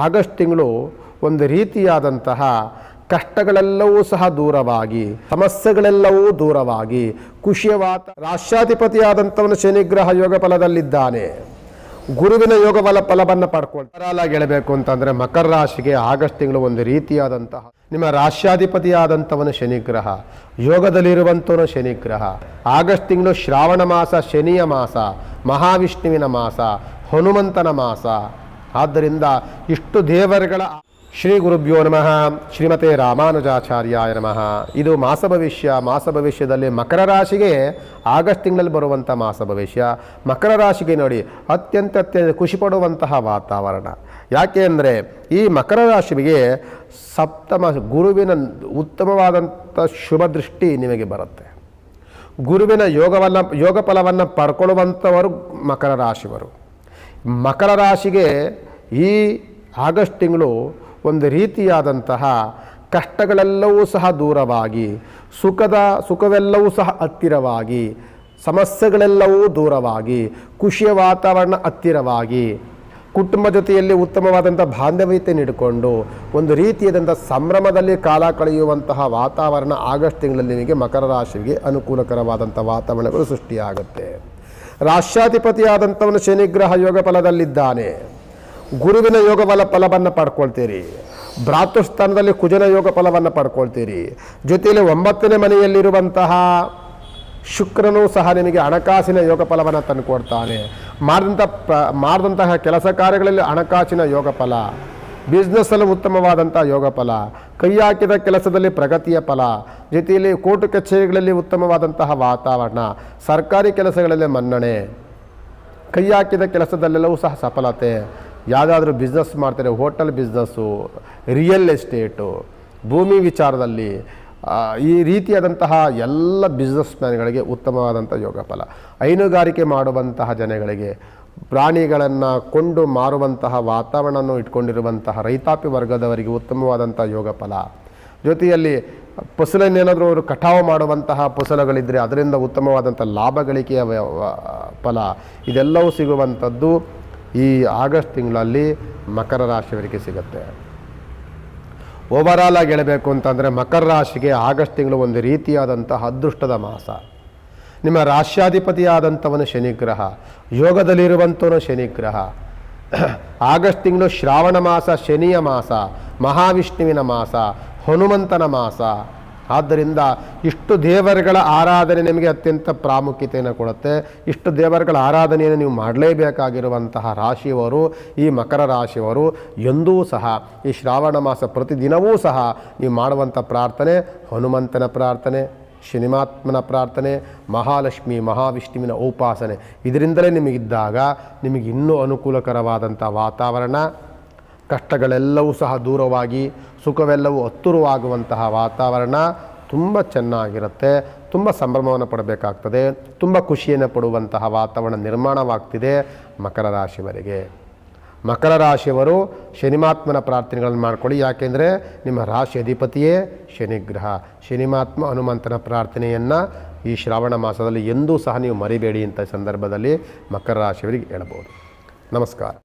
August ತಿಂಗಳು ಒಂದು ರೀತಿಯಾದಂತಹ ಕಷ್ಟಗಳೆಲ್ಲವೂ ಸಹ ದೂರವಾಗಿ, ಸಮಸ್ಯೆಗಳೆಲ್ಲವೂ ದೂರವಾಗಿ, ಖುಷಿಯ ರಾಷ್ಟ್ರಾಧಿಪತಿಯಾದಂಥವನು ಶನಿಗ್ರಹ ಯೋಗ ಫಲದಲ್ಲಿದ್ದಾನೆ. ಗುರುವಿನ ಯೋಗ ಫಲವನ್ನು ಪಡ್ಕೊಳ್ತಾರೆ. ಹೇಳಬೇಕು ಅಂತಂದರೆ ಮಕರ ರಾಶಿಗೆ ಆಗಸ್ಟ್ ತಿಂಗಳು ಒಂದು ರೀತಿಯಾದಂತಹ ನಿಮ್ಮ ರಾಷ್ಟ್ರಾಧಿಪತಿಯಾದಂಥವನು ಶನಿಗ್ರಹ, ಯೋಗದಲ್ಲಿರುವಂಥವನು ಶನಿಗ್ರಹ. ಆಗಸ್ಟ್ ತಿಂಗಳು ಶ್ರಾವಣ ಮಾಸ, ಶನಿಯ ಮಾಸ, ಮಹಾವಿಷ್ಣುವಿನ ಮಾಸ, ಹನುಮಂತನ ಮಾಸ. ಆದ್ದರಿಂದ ಇಷ್ಟು ದೇವರುಗಳ ಶ್ರೀ ಗುರುಭ್ಯೋ ನಮಃ. ಶ್ರೀಮತೆ ರಾಮಾನುಜಾಚಾರ್ಯಾಯ ನಮಃ. ಇದು ಮಾಸ ಭವಿಷ್ಯದಲ್ಲಿ ಮಕರ ರಾಶಿಗೆ ಆಗಸ್ಟ್ ತಿಂಗಳಲ್ಲಿ ಬರುವಂಥ ಮಾಸ ಭವಿಷ್ಯ. ಮಕರ ರಾಶಿಗೆ ನೋಡಿ ಅತ್ಯಂತ ಖುಷಿ ಪಡುವಂತಹ ವಾತಾವರಣ. ಯಾಕೆ ಅಂದರೆ ಈ ಮಕರ ರಾಶಿಗೆ ಸಪ್ತಮ ಗುರುವಿನ ಉತ್ತಮವಾದಂಥ ಶುಭ ದೃಷ್ಟಿ ನಿಮಗೆ ಬರುತ್ತೆ. ಗುರುವಿನ ಯೋಗ ಫಲವನ್ನು ಪಡ್ಕೊಳ್ಳುವಂಥವರು ಮಕರ ರಾಶಿಯವರು. ಮಕರ ರಾಶಿಗೆ ಈ ಆಗಸ್ಟ್ ತಿಂಗಳು ಒಂದು ರೀತಿಯಾದಂತಹ ಕಷ್ಟಗಳೆಲ್ಲವೂ ಸಹ ದೂರವಾಗಿ, ಸುಖವೆಲ್ಲವೂ ಸಹ ಹತ್ತಿರವಾಗಿ, ಸಮಸ್ಯೆಗಳೆಲ್ಲವೂ ದೂರವಾಗಿ, ಖುಷಿಯ ವಾತಾವರಣ ಹತ್ತಿರವಾಗಿ, ಕುಟುಂಬ ಜೊತೆಯಲ್ಲಿ ಉತ್ತಮವಾದಂಥ ಬಾಂಧವ್ಯತೆ ನೀಡಿಕೊಂಡು ಒಂದು ರೀತಿಯಾದಂಥ ಸಂಭ್ರಮದಲ್ಲಿ ಕಾಲ ಕಳೆಯುವಂತಹ ವಾತಾವರಣ ಆಗಸ್ಟ್ ತಿಂಗಳಲ್ಲಿ ನಿಮಗೆ ಮಕರ ರಾಶಿಗೆ ಅನುಕೂಲಕರವಾದಂಥ ವಾತಾವರಣಗಳು ಸೃಷ್ಟಿಯಾಗುತ್ತೆ. ರಾಷ್ಟ್ರಾಧಿಪತಿಯಾದಂಥವನು ಶನಿಗ್ರಹ ಯೋಗ ಫಲದಲ್ಲಿದ್ದಾನೆ. ಗುರುವಿನ ಯೋಗ ಫಲವನ್ನು ಪಡ್ಕೊಳ್ತೀರಿ. ಭ್ರಾತೃಸ್ಥಾನದಲ್ಲಿ ಕುಜನ ಯೋಗ ಫಲವನ್ನು ಪಡ್ಕೊಳ್ತೀರಿ. ಜೊತೆಯಲ್ಲಿ 9ನೇ ಮನೆಯಲ್ಲಿರುವಂತಹ ಶುಕ್ರನೂ ಸಹ ನಿಮಗೆ ಹಣಕಾಸಿನ ಯೋಗ ಫಲವನ್ನು ತಂದುಕೊಡ್ತಾನೆ. ಮಾಡಿದಂತಹ ಕೆಲಸ ಕಾರ್ಯಗಳಲ್ಲಿ ಹಣಕಾಸಿನ ಯೋಗ ಫಲ, ಬಿಸ್ನೆಸ್ಸಲ್ಲಿ ಉತ್ತಮವಾದಂಥ ಯೋಗ ಫಲ, ಕೈ ಹಾಕಿದ ಕೆಲಸದಲ್ಲಿ ಪ್ರಗತಿಯ ಫಲ, ಜೊತೆಯಲ್ಲಿ ಕೋರ್ಟು ಕಚೇರಿಗಳಲ್ಲಿ ಉತ್ತಮವಾದಂತಹ ವಾತಾವರಣ, ಸರ್ಕಾರಿ ಕೆಲಸಗಳಲ್ಲಿ ಮನ್ನಣೆ, ಕೈ ಹಾಕಿದ ಕೆಲಸದಲ್ಲೆಲ್ಲವೂ ಸಹ ಸಫಲತೆ. ಯಾವುದಾದ್ರೂ ಬಿಸ್ನೆಸ್ ಮಾಡ್ತಾರೆ, ಹೋಟೆಲ್ ಬಿಸ್ನೆಸ್ಸು, ರಿಯಲ್ ಎಸ್ಟೇಟು, ಭೂಮಿ ವಿಚಾರದಲ್ಲಿ, ಈ ರೀತಿಯಾದಂತಹ ಎಲ್ಲ ಬಿಸ್ನೆಸ್ ಮ್ಯಾನ್ಗಳಿಗೆ ಉತ್ತಮವಾದಂಥ ಯೋಗ ಫಲ. ಹೈನುಗಾರಿಕೆ ಮಾಡುವಂತಹ ಜನಗಳಿಗೆ, ಪ್ರಾಣಿಗಳನ್ನು ಕೊಂಡು ಮಾರುವಂತಹ ವಾತಾವರಣವನ್ನು ಇಟ್ಕೊಂಡಿರುವಂತಹ ರೈತಾಪಿ ವರ್ಗದವರಿಗೆ ಉತ್ತಮವಾದಂಥ ಯೋಗ ಫಲ. ಜೊತೆಯಲ್ಲಿ ಫಸಲನ್ನೇನಾದರೂ ಅವರು ಕಟಾವು ಮಾಡುವಂತಹ ಫಸಲುಗಳಿದ್ದರೆ ಅದರಿಂದ ಉತ್ತಮವಾದಂಥ ಲಾಭ ಗಳಿಕೆಯ ಫಲ ಇದೆಲ್ಲವೂ ಸಿಗುವಂಥದ್ದು ಈ ಆಗಸ್ಟ್ ತಿಂಗಳಲ್ಲಿ ಮಕರ ರಾಶಿಯವರಿಗೆ ಸಿಗುತ್ತೆ. ಓವರಾಲ್ ಆಗಿ ಹೇಳಬೇಕು ಅಂತಂದರೆ ಮಕರ ರಾಶಿಗೆ ಆಗಸ್ಟ್ ತಿಂಗಳು ಒಂದು ರೀತಿಯಾದಂತಹ ಅದೃಷ್ಟದ ಮಾಸ. ನಿಮ್ಮ ರಾಷ್ಟ್ರಾಧಿಪತಿಯಾದಂಥವನು ಶನಿಗ್ರಹ, ಯೋಗದಲ್ಲಿರುವಂಥವನು ಶನಿಗ್ರಹ. ಆಗಸ್ಟ್ ತಿಂಗಳು ಶ್ರಾವಣ ಮಾಸ, ಶನಿಯ ಮಾಸ, ಮಹಾವಿಷ್ಣುವಿನ ಮಾಸ, ಹನುಮಂತನ ಮಾಸ. ಆದ್ದರಿಂದ ಇಷ್ಟು ದೇವರುಗಳ ಆರಾಧನೆ ನಿಮಗೆ ಅತ್ಯಂತ ಪ್ರಾಮುಖ್ಯತೆಯನ್ನು ಕೊಡುತ್ತೆ. ಇಷ್ಟು ದೇವರುಗಳ ಆರಾಧನೆಯನ್ನು ನೀವು ಮಾಡಲೇಬೇಕಾಗಿರುವಂತಹ ರಾಶಿಯವರು ಈ ಮಕರ ರಾಶಿಯವರು. ಎಂದೂ ಸಹ ಈ ಶ್ರಾವಣ ಮಾಸ ಪ್ರತಿದಿನವೂ ಸಹ ನೀವು ಮಾಡುವಂಥ ಪ್ರಾರ್ಥನೆ ಹನುಮಂತನ ಪ್ರಾರ್ಥನೆ, ಶನಿಮಾತ್ಮನ ಪ್ರಾರ್ಥನೆ, ಮಹಾಲಕ್ಷ್ಮಿ ಮಹಾವಿಷ್ಣುವಿನ ಉಪಾಸನೆ. ಇದರಿಂದಲೇ ನಿಮಗಿದ್ದಾಗ ನಿಮಗೆ ಇನ್ನೂ ಅನುಕೂಲಕರವಾದಂಥ ವಾತಾವರಣ, ಕಷ್ಟಗಳೆಲ್ಲವೂ ಸಹ ದೂರವಾಗಿ, ಸುಖವೆಲ್ಲವೂ ಹತ್ತಿರವಾಗುವಂತಹ ವಾತಾವರಣ ತುಂಬ ಚೆನ್ನಾಗಿರುತ್ತೆ. ತುಂಬ ಸಂಭ್ರಮವನ್ನು ಪಡಬೇಕಾಗ್ತದೆ, ತುಂಬ ಖುಷಿಯನ್ನು ಪಡುವಂತಹ ವಾತಾವರಣ ನಿರ್ಮಾಣವಾಗ್ತಿದೆ ಮಕರ ರಾಶಿಯವರಿಗೆ. ಮಕರ ರಾಶಿಯವರು ಶನಿಮಾತ್ಮನ ಪ್ರಾರ್ಥನೆಗಳನ್ನು ಮಾಡ್ಕೊಳ್ಳಿ. ಯಾಕೆಂದರೆ ನಿಮ್ಮ ರಾಶಿ ಅಧಿಪತಿಯೇ ಶನಿಗ್ರಹ. ಶನಿಮಾತ್ಮ ಹನುಮಂತನ ಪ್ರಾರ್ಥನೆಯನ್ನು ಈ ಶ್ರಾವಣ ಮಾಸದಲ್ಲಿ ಎಂದೂ ಸಹ ನೀವು ಮರಿಬೇಡಿ ಅಂತ ಸಂದರ್ಭದಲ್ಲಿ ಮಕರ ರಾಶಿಯವರಿಗೆ ಹೇಳ್ಬೋದು. ನಮಸ್ಕಾರ.